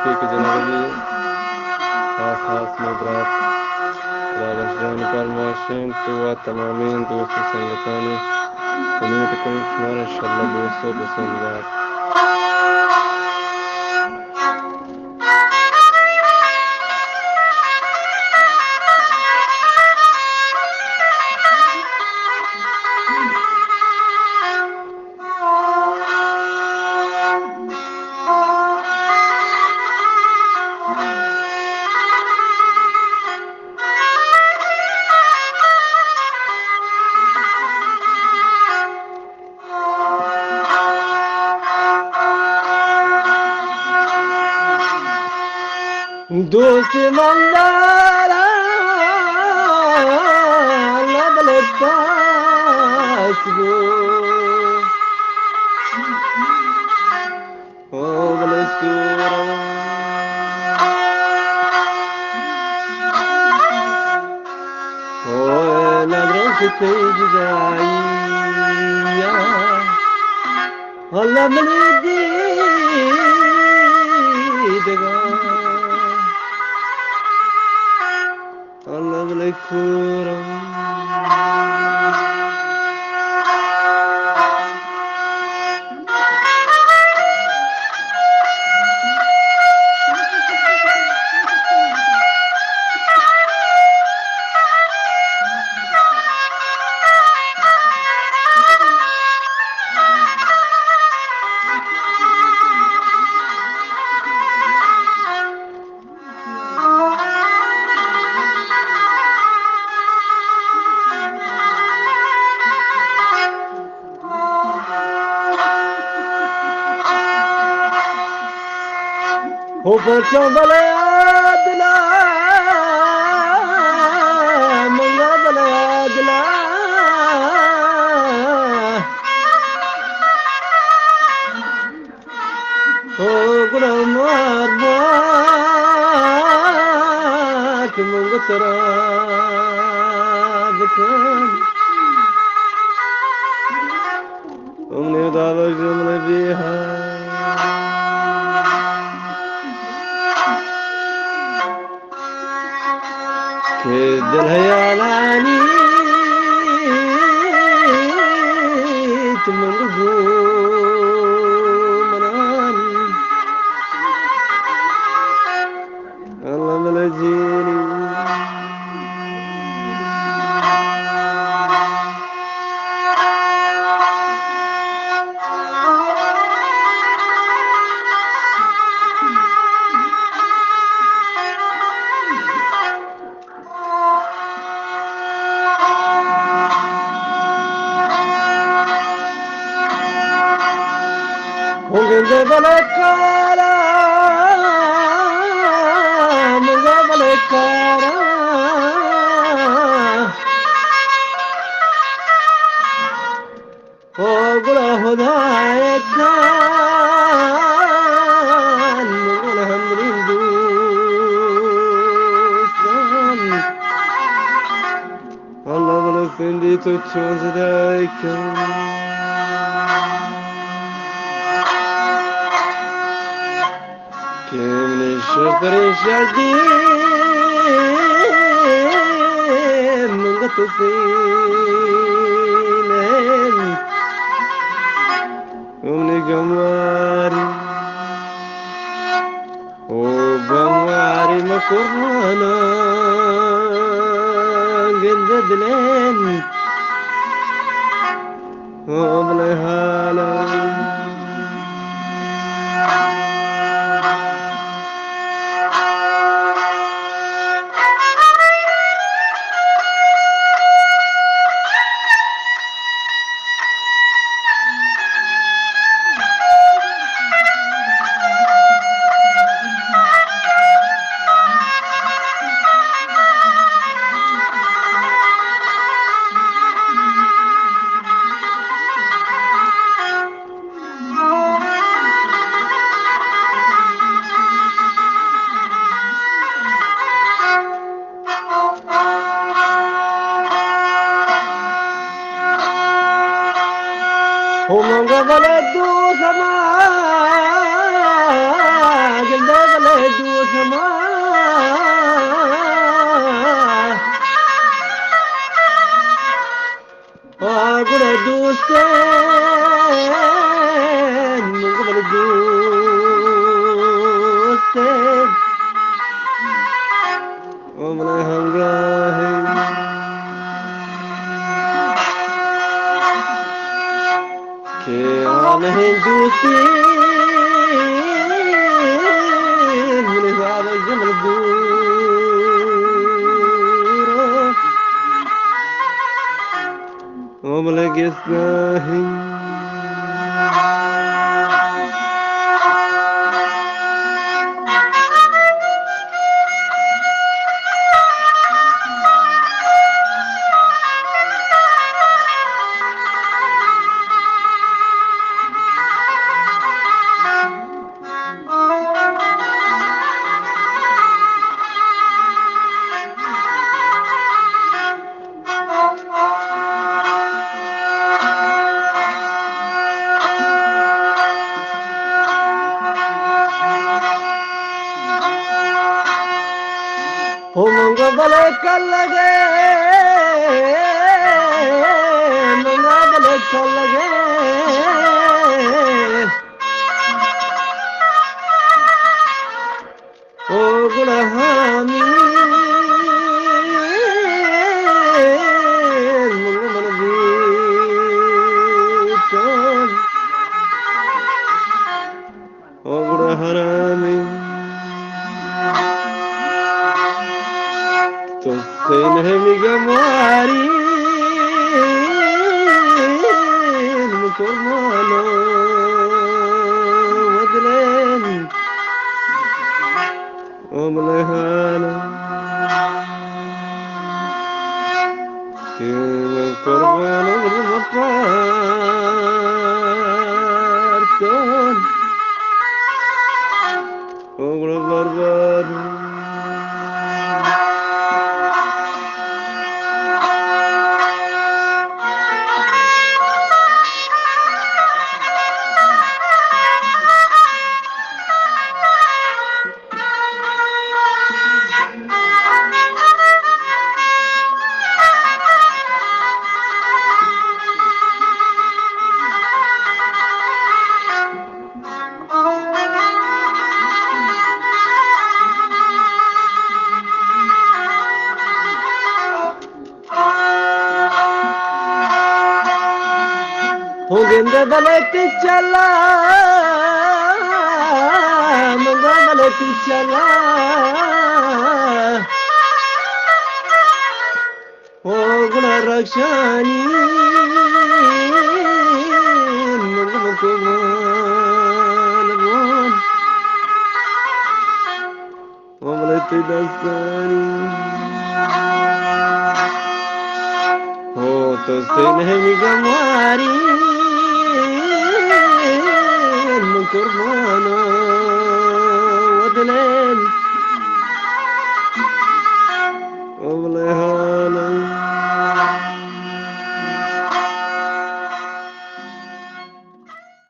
कि जनाब अली खास मबरात रावशजान फरमाशें तो तमामीन दोस्त संगतानी उम्मीद करूं तुम्हारा इंशाअल्लाह दोस्तों पसंद आए. دوست منظره لبل الداس قبل السورة ونبرة الجزائية والله من الجديد الله بالكورة وفرشوا بلاد لا من بلاد لا وقلوا مرباك من قطرابكم ومن يضعبك من بيها الهيالاني من رجومنان الله ملجيني وقلت بلكارا من بلكارا وقل هدايا كان من هم دوستان الله بلفندي تتشوز دايكا كم الشفر الشديد من قطفين ومن قماري وقماري مكرنا قد دلين ومن هالا ومن قبل الدوس ما قلت ومن هنجاهي كي عليه جوتين من هذا الجمل بورا ومن قسناهي ومن قبلك اللقين من قبلك اللقين وقل هامين من قبل بيتان وقل هرامين تسينهم جمارين مكرمانا ودلين ومليهانا كيما كرمانا بالمفارتون وقل البربار وقند بلك السلام قبلك السلام وقل الركشاني نقبلكم نقول وقلت دستاني تسينهم جمارين من كرمانا